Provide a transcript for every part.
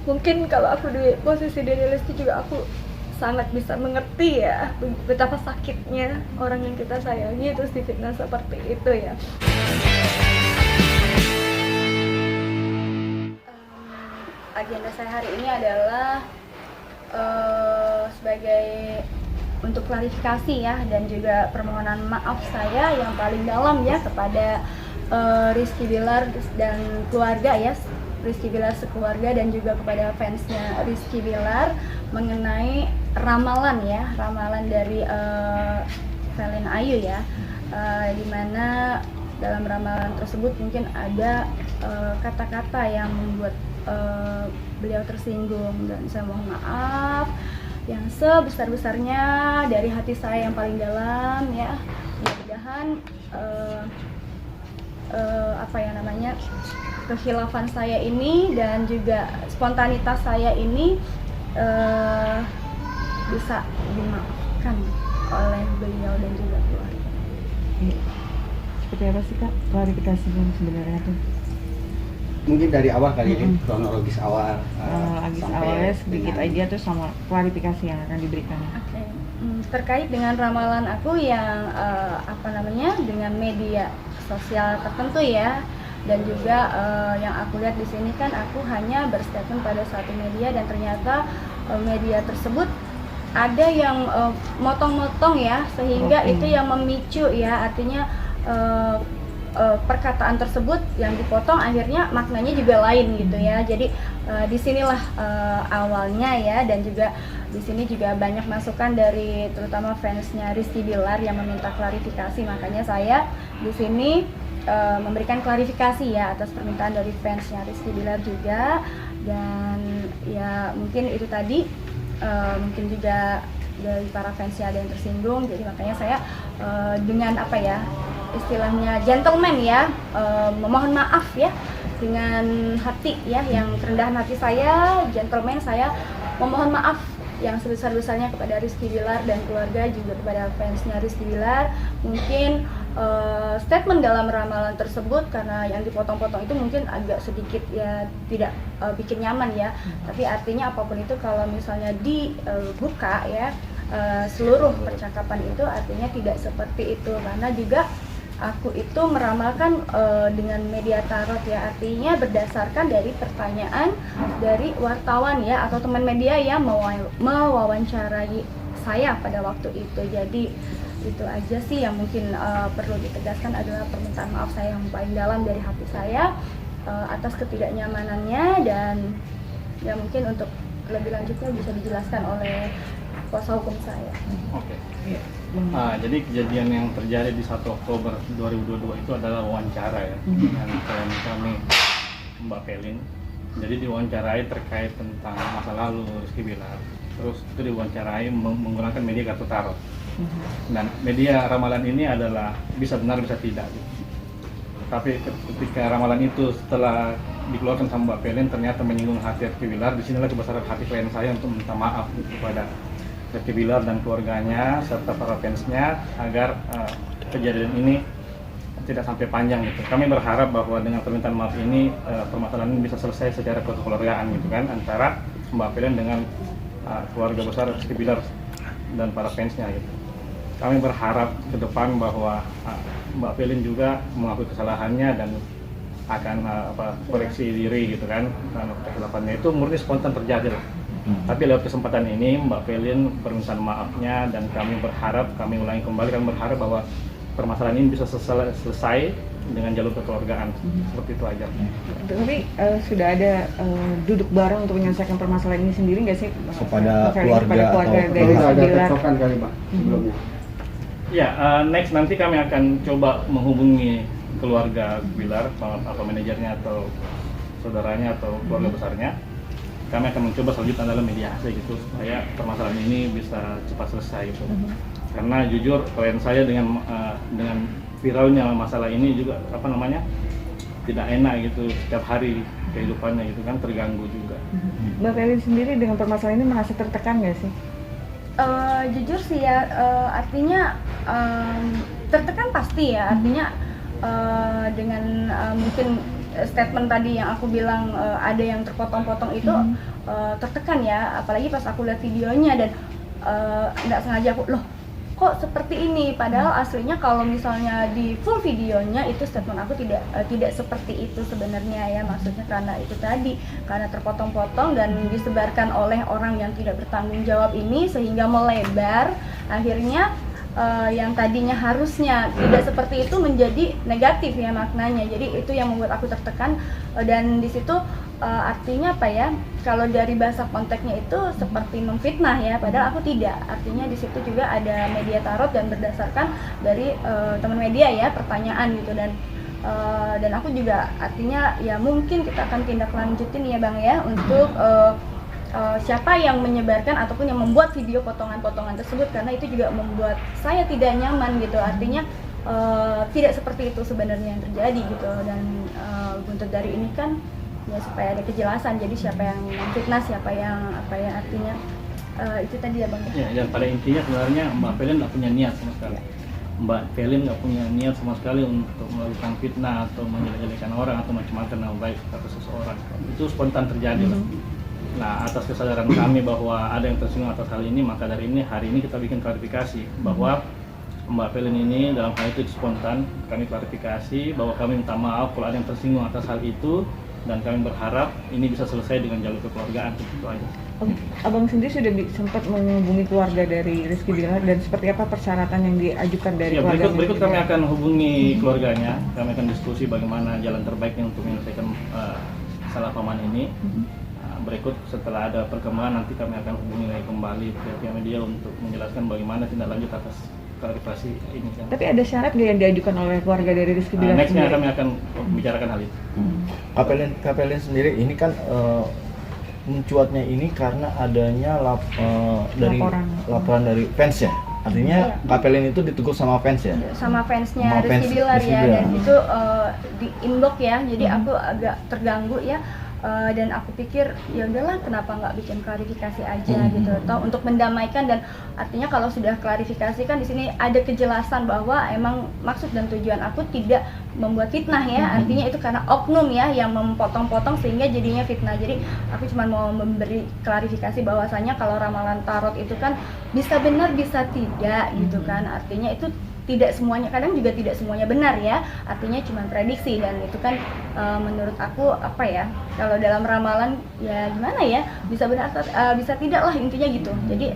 mungkin kalau aku di posisi Dede Lesti juga aku sangat bisa mengerti ya betapa sakitnya orang yang kita sayangi terus difitnah seperti itu ya. Agenda saya hari ini adalah sebagai untuk klarifikasi ya dan juga permohonan maaf saya yang paling dalam ya kepada Rizky Bilar dan keluarga ya, Rizky Bilar sekeluarga dan juga kepada fansnya Rizky Bilar mengenai ramalan ya, ramalan dari Velin Ayu ya, dimana dalam ramalan tersebut mungkin ada kata-kata yang membuat beliau tersinggung dan saya mohon maaf yang sebesar-besarnya dari hati saya yang paling dalam ya. Mudah-mudahan kekhilafan saya ini dan juga spontanitas saya ini bisa dimaafkan oleh beliau dan juga keluarga. Seperti apa sih Kak klarifikasinya sebenarnya tuh? Mungkin dari awal kali ini, kronologis awal. Awalnya sedikit aja tuh sama klarifikasi yang akan diberikan. Oke. Terkait dengan ramalan aku yang dengan media sosial tertentu ya, dan juga yang aku lihat di sini kan aku hanya berstatement pada satu media dan ternyata media tersebut ada yang motong-motong ya, sehingga itu yang memicu ya, artinya perkataan tersebut yang dipotong akhirnya maknanya juga lain gitu ya. Jadi disinilah awalnya ya, dan juga di sini juga banyak masukan dari terutama fansnya Rizky Bilar yang meminta klarifikasi, makanya saya di sini memberikan klarifikasi ya atas permintaan dari fansnya Rizky Bilar juga. Dan ya mungkin itu tadi mungkin juga dari para fansnya ada yang tersinggung, jadi makanya saya dengan istilahnya gentleman ya, memohon maaf ya dengan hati ya yang kerendahan hati saya, gentleman saya memohon maaf yang sebesar-besarnya kepada Rizky Bilar dan keluarga, juga kepada fansnya Rizky Bilar. Mungkin statement dalam ramalan tersebut karena yang dipotong-potong itu mungkin agak sedikit ya tidak bikin nyaman ya, tapi artinya apapun itu kalau misalnya dibuka ya seluruh percakapan itu artinya tidak seperti itu, karena juga aku itu meramalkan dengan media tarot ya, artinya berdasarkan dari pertanyaan dari wartawan ya atau teman media yang mewawancarai saya pada waktu itu. Jadi itu aja sih yang mungkin perlu ditegaskan, adalah permintaan maaf saya yang paling dalam dari hati saya atas ketidaknyamanannya, dan ya mungkin untuk lebih lanjutnya bisa dijelaskan oleh kuasa hukum saya. Oke. Jadi kejadian yang terjadi di 1 Oktober 2022 itu adalah wawancara ya dengan klien kami Mbak Velin. Jadi diwawancarai terkait tentang masa lalu Rizky Bilar. Terus itu diwawancarai menggunakan media kartu tarot. Dan media ramalan ini adalah bisa benar bisa tidak. Tapi ketika ramalan itu setelah dikeluarkan sama Mbak Velin ternyata menyinggung hati Rizky Bilar, disinilah kebesaran hati klien saya untuk minta maaf kepada Rizky Bilar dan keluarganya serta para fansnya agar kejadian ini tidak sampai panjang gitu. Kami berharap bahwa dengan permintaan maaf ini permasalahan ini bisa selesai secara kekeluargaan gitu kan, antara Mbak Velin dengan keluarga besar Rizky Bilar dan para fansnya gitu. Kami berharap ke depan bahwa Mbak Velin juga mengakui kesalahannya dan akan koreksi diri gitu kan. Kesalahannya itu murni spontan terjadi lah. Tapi lewat kesempatan ini Mbak Velin permintaan maafnya, dan kami ulangi kembali, kami berharap bahwa permasalahan ini bisa selesai dengan jalur kekeluargaan. Seperti itu aja. Tapi sudah ada duduk bareng untuk menyelesaikan permasalahan ini sendiri nggak sih? Kepada keluarga dari ada Bilar tecokan kali Pak sebelumnya? Ya, next nanti kami akan coba menghubungi keluarga Bilar, atau manajernya atau saudaranya atau keluarga besarnya. Kami akan mencoba selanjutnya dalam mediasi gitu supaya permasalahan ini bisa cepat selesai gitu. Karena jujur klien saya dengan viralnya masalah ini juga tidak enak gitu, setiap hari kehidupannya gitu kan terganggu juga. Mbak Velin sendiri dengan permasalahan ini merasa tertekan nggak sih? Jujur sih ya, artinya tertekan pasti ya, artinya dengan mungkin statement tadi yang aku bilang ada yang terpotong-potong itu tertekan ya, apalagi pas aku lihat videonya dan nggak sengaja aku loh kok seperti ini, padahal aslinya kalau misalnya di full videonya itu statement aku tidak seperti itu sebenarnya ya, maksudnya karena itu tadi karena terpotong-potong dan disebarkan oleh orang yang tidak bertanggung jawab ini sehingga melebar, akhirnya yang tadinya harusnya tidak seperti itu menjadi negatif ya maknanya. Jadi itu yang membuat aku tertekan dan di situ artinya apa ya, kalau dari bahasa konteksnya itu seperti memfitnah ya, padahal aku tidak. Artinya di situ juga ada media tarot dan berdasarkan dari teman media ya pertanyaan gitu, dan aku juga artinya ya mungkin kita akan tindak lanjutin ya Bang ya untuk siapa yang menyebarkan ataupun yang membuat video potongan-potongan tersebut, karena itu juga membuat saya tidak nyaman gitu. Artinya tidak seperti itu sebenarnya yang terjadi gitu, dan buntut dari ini kan ya supaya ada kejelasan, jadi siapa yang memfitnah, siapa yang apa ya, artinya itu tadi ya Bang. Ya, dan pada intinya sebenarnya Mbak Pelin nggak punya niat sama sekali. Mbak Pelin nggak punya niat sama sekali untuk melakukan fitnah atau menjelek-jelekan orang atau macam-macam nama baik atas seseorang. Itu spontan terjadi lah. Nah, atas kesadaran kami bahwa ada yang tersinggung atas hal ini, maka dari ini hari ini kita bikin klarifikasi bahwa Mbak Pelin ini dalam hal itu spontan. Kami klarifikasi bahwa kami minta maaf kalau ada yang tersinggung atas hal itu, dan kami berharap ini bisa selesai dengan jalur kekeluargaan, itu aja. Abang sendiri sudah sempat menghubungi keluarga dari Rizky Bilar dan seperti apa persyaratan yang diajukan dari Ya, keluarga? berikut kami akan hubungi keluarganya, kami akan diskusi bagaimana jalan terbaiknya untuk menyelesaikan kesalahpahaman ini. Berikut setelah ada perkembangan nanti kami akan hubungi lagi kembali pihak media untuk menjelaskan bagaimana tindak lanjut atas klarifikasi ini kan. Tapi ada syarat nggak yang diajukan oleh keluarga dari Rizky Bilar Nextnya sendiri? kami akan bicarakan hal itu. Kapelin sendiri ini kan mencuatnya ini karena adanya dari laporan dari fans ya. Artinya Kapelin itu ditegur sama fans ya? Sama fansnya Sama fans Rizky Bilar Rizky ya, Bilar. dan itu di inbox ya, jadi aku agak terganggu ya. Dan aku pikir ya udahlah, kenapa nggak bikin klarifikasi aja gitu, atau untuk mendamaikan. Dan artinya kalau sudah klarifikasi kan di sini ada kejelasan bahwa emang maksud dan tujuan aku tidak membuat fitnah ya, artinya itu karena oknum ya yang memotong-potong sehingga jadinya fitnah. Jadi aku cuma mau memberi klarifikasi bahwasanya kalau ramalan tarot itu kan bisa benar bisa tidak gitu kan, artinya itu tidak semuanya, kadang juga tidak semuanya benar ya, artinya cuma prediksi. Dan itu kan menurut aku apa ya, kalau dalam ramalan ya gimana ya, bisa benar bisa tidak lah intinya gitu. Jadi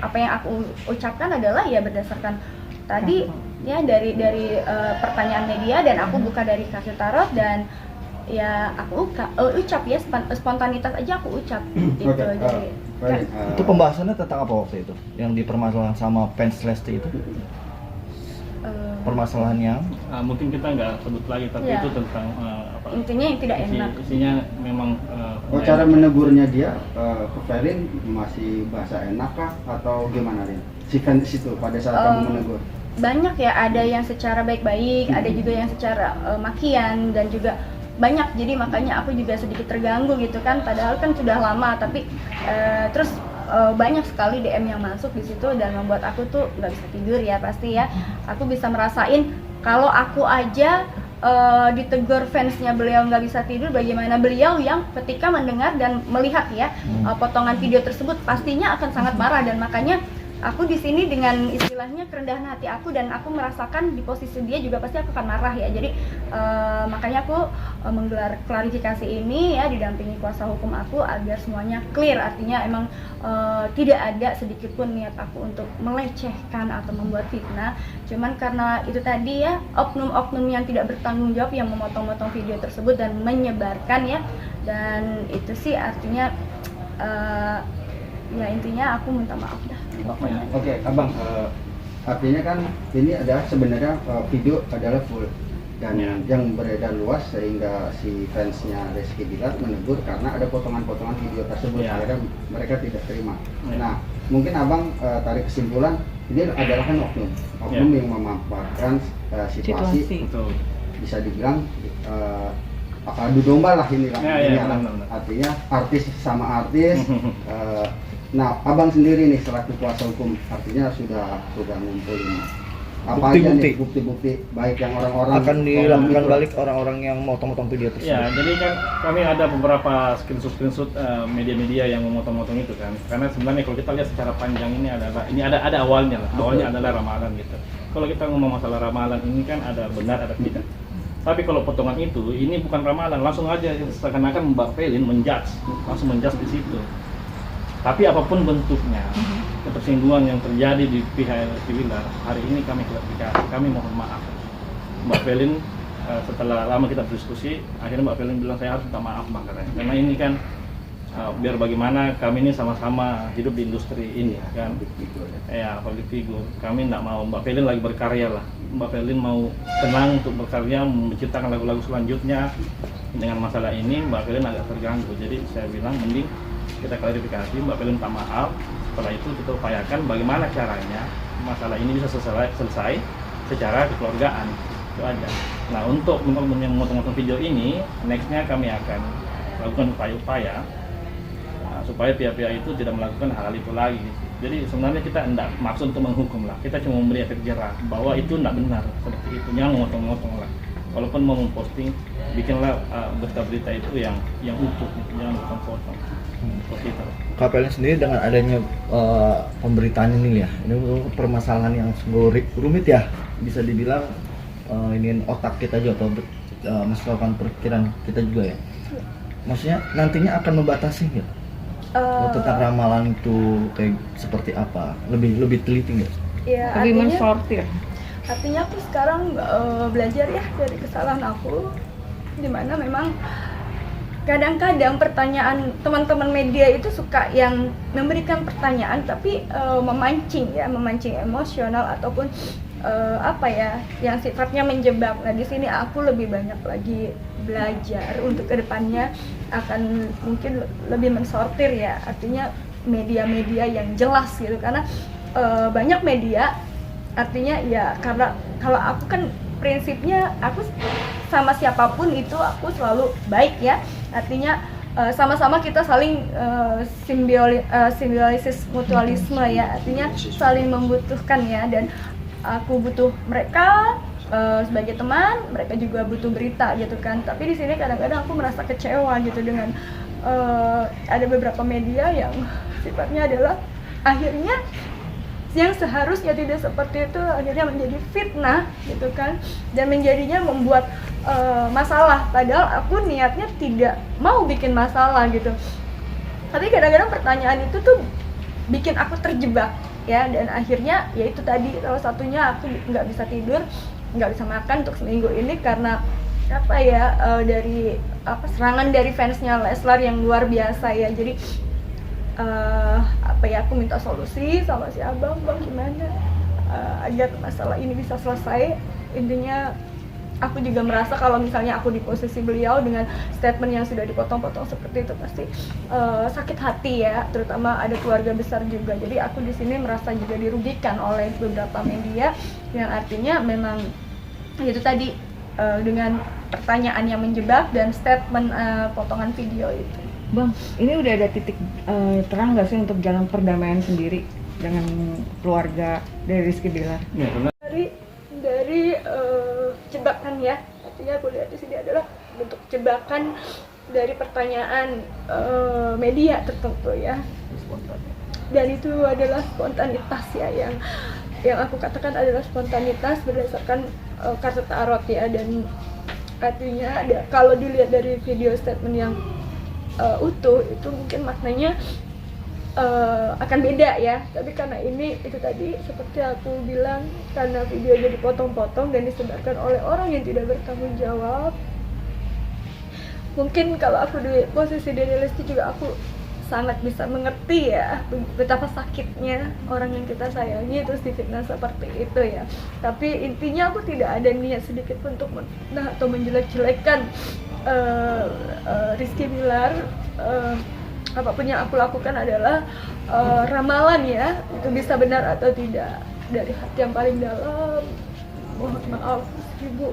apa yang aku ucapkan adalah ya berdasarkan tadi ya dari pertanyaan media, dan aku buka dari kartu tarot, dan ya aku ucap ya, spontanitas aja aku ucap gitu. Jadi Itu pembahasannya tentang apa waktu itu? Yang dipermasalahkan sama fans Lesti itu? Permasalahan yang Mungkin kita nggak sebut lagi, tapi Ya. itu tentang apa? intinya yang tidak enak. Isinya memang Cara menegurnya dia ke Pelin masih bahasa enak kah atau gimana Rin? Si fans itu pada saat kamu menegur. Banyak ya, ada yang secara baik-baik, ada juga yang secara makian, dan juga banyak. Jadi makanya aku juga sedikit terganggu gitu kan, padahal kan sudah lama, tapi terus banyak sekali DM yang masuk di situ dan membuat aku tuh nggak bisa tidur ya pasti ya. Aku bisa merasain kalau aku aja ditegur fansnya beliau nggak bisa tidur, bagaimana beliau yang ketika mendengar dan melihat ya potongan video tersebut pastinya akan sangat marah. Dan makanya aku di sini dengan istilahnya kerendahan hati aku, dan aku merasakan di posisi dia juga pasti aku akan marah ya. Jadi makanya aku menggelar klarifikasi ini ya, didampingi kuasa hukum aku agar semuanya clear. Artinya emang tidak ada sedikit pun niat aku untuk melecehkan atau membuat fitnah. Cuman karena itu tadi ya, oknum-oknum yang tidak bertanggung jawab yang memotong-motong video tersebut dan menyebarkan ya. Dan itu sih artinya ya intinya aku minta maaf dah. Oke, Abang, artinya kan ini adalah sebenarnya video adalah full dan yang beredar luas sehingga si fansnya Rizky Bilar menegur karena ada potongan-potongan video tersebut, akhirnya mereka tidak terima. Nah, mungkin Abang tarik kesimpulan ini adalah kan oknum yang memanfaatkan situasi. Betul. Bisa dibilang adu domba lah ini lah. Benar. Artinya artis sama artis. Nah, Abang sendiri nih selaku kuasa hukum, artinya sudah ngumpulin apa aja nih bukti-bukti baik yang orang-orang akan dilakukan balik orang-orang yang motong-motong video tersebut. Ya, jadi kan kami ada beberapa screenshot media-media yang memotong-motong itu kan. Karena sebenarnya kalau kita lihat secara panjang ini ada awalnya lah. Awalnya adalah ramalan gitu. Kalau kita ngomong masalah ramalan ini kan ada benar ada tidak. Tapi kalau potongan itu ini bukan ramalan, langsung aja seakan-akan Mbak Pelin langsung menjudge di situ. Tapi apapun bentuknya, ketersinggungan yang terjadi di pihak Rizky Bilar, hari ini kami klarifikasi, kami mohon maaf. Mbak Pelin setelah lama kita berdiskusi, akhirnya Mbak Pelin bilang saya harus minta maaf Bang katanya. Karena ini kan biar bagaimana kami ini sama-sama hidup di industri ini kan. Ya, public figure. Kami tidak mau Mbak Pelin lagi berkarya lah. Mbak Pelin mau tenang untuk berkarya, menciptakan lagu-lagu selanjutnya. Dengan masalah ini Mbak Pelin agak terganggu. Jadi saya bilang mending kita klarifikasi, Mbak Pelin minta maaf. Setelah itu kita upayakan bagaimana caranya masalah ini bisa selesai secara kekeluargaan. Itu aja. Nah, untuk yang memotong-motong video ini, nextnya kami akan lakukan upaya-upaya supaya pihak-pihak itu tidak melakukan hal itu lagi. Jadi sebenarnya kita tidak maksud untuk menghukum lah, kita cuma memberi efek jerah bahwa itu tidak benar seperti itu, jangan memotong-motong lah. Walaupun mau memposting, bikinlah berita-berita itu yang utuh, jangan potong-potong. KPLN sendiri dengan adanya pemberitaan ini ya, ini permasalahan yang rumit ya, bisa dibilang ini otak kita juga atau masukan perkiraan kita juga ya. Maksudnya nantinya akan membatasi nggak? Tentang ramalan itu kayak seperti apa? Lebih teliti nggak? Ya, Lebih mensortir. artinya aku sekarang belajar ya dari kesalahan aku, dimana memang kadang-kadang pertanyaan teman-teman media itu suka yang memberikan pertanyaan tapi memancing emosional ataupun yang sifatnya menjebak. Nah, di sini aku lebih banyak lagi belajar untuk kedepannya akan mungkin lebih mensortir ya, artinya media-media yang jelas gitu, karena banyak media artinya ya, karena kalau aku kan prinsipnya aku sama siapapun itu aku selalu baik ya, artinya sama-sama kita saling simbiosis mutualisme ya, artinya saling membutuhkan ya, dan aku butuh mereka sebagai teman, mereka juga butuh berita gitu kan. Tapi di sini kadang-kadang aku merasa kecewa gitu dengan ada beberapa media yang sifatnya adalah akhirnya yang seharusnya tidak seperti itu akhirnya menjadi fitnah gitu kan, dan menjadinya membuat masalah, padahal aku niatnya tidak mau bikin masalah gitu. Tapi kadang-kadang pertanyaan itu tuh bikin aku terjebak ya, dan akhirnya ya itu tadi salah satunya aku nggak bisa tidur, nggak bisa makan untuk seminggu ini karena dari serangan dari fansnya Leslar yang luar biasa ya. Jadi aku minta solusi sama si abang, bang gimana agar masalah ini bisa selesai. Intinya aku juga merasa kalau misalnya aku di posisi beliau dengan statement yang sudah dipotong-potong seperti itu pasti sakit hati ya, terutama ada keluarga besar juga. Jadi aku di sini merasa juga dirugikan oleh beberapa media yang artinya memang itu tadi dengan pertanyaan yang menjebak dan statement potongan video itu. Bang, ini udah ada titik terang nggak sih untuk jalan perdamaian sendiri dengan keluarga dari Rizky Bilar? Ya, dari jebakan ya, artinya aku lihat di sini adalah bentuk jebakan dari pertanyaan media tertentu ya, dan itu adalah spontanitas ya, yang aku katakan adalah spontanitas berdasarkan kartu tarot ya, dan artinya kalau dilihat dari video statement yang utuh itu mungkin maknanya akan beda ya, tapi karena ini itu tadi seperti aku bilang, karena video jadi potong-potong dan disebarkan oleh orang yang tidak bertanggung jawab, mungkin kalau aku di posisi Dede Lesti juga aku sangat bisa mengerti ya betapa sakitnya orang yang kita sayangi terus difitnah seperti itu ya. Tapi intinya aku tidak ada niat sedikit pun untuk menfitnah atau menjelek-jelekan Rizky Bilar. Apapun yang aku lakukan adalah ramalan ya, itu bisa benar atau tidak dari hati yang paling dalam. Mohon maaf ibu,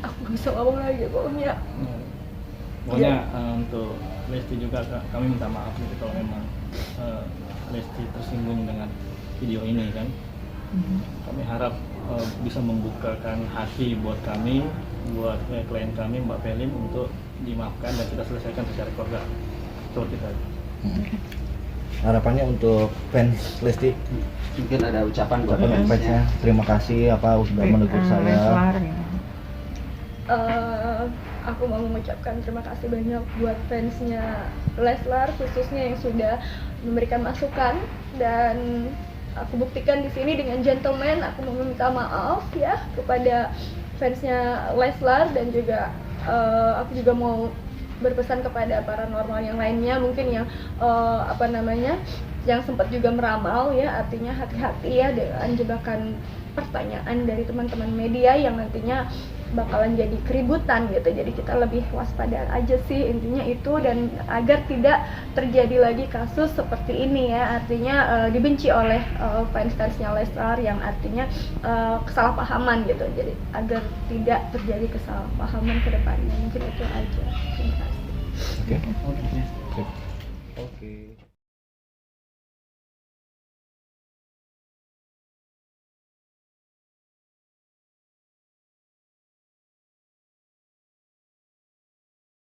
aku gak bisa ngomong lagi pokoknya. Untuk Lesti juga kami minta maaf gitu kalau memang Lesti tersinggung dengan video ini kan. Kami harap bisa membukakan hati buat kami, buat klien kami Mbak Pelin untuk dimaafkan dan kita selesaikan secara keluarga. Seperti itu. Harapannya untuk fans Lesti, Mungkin ada ucapan buat ucapan fansnya. fansnya, terima kasih apa sudah menegur saya. Leslar, ya. Aku mau mengucapkan terima kasih banyak buat fansnya Leslar khususnya yang sudah memberikan masukan, dan aku buktikan di sini dengan gentleman. Aku mau meminta maaf ya kepada fansnya Leslar, dan juga aku juga mau berpesan kepada paranormal yang lainnya mungkin yang yang sempat juga meramal ya, artinya hati-hati ya dengan jebakan pertanyaan dari teman-teman media yang nantinya bakalan jadi keributan gitu. Jadi kita lebih waspada aja sih intinya itu, dan agar tidak terjadi lagi kasus seperti ini ya, artinya dibenci oleh fans-fansnya Leslar yang artinya kesalahpahaman gitu. Jadi agar tidak terjadi kesalahpahaman ke depannya, mungkin itu aja. Terima kasih. Oke. Oke.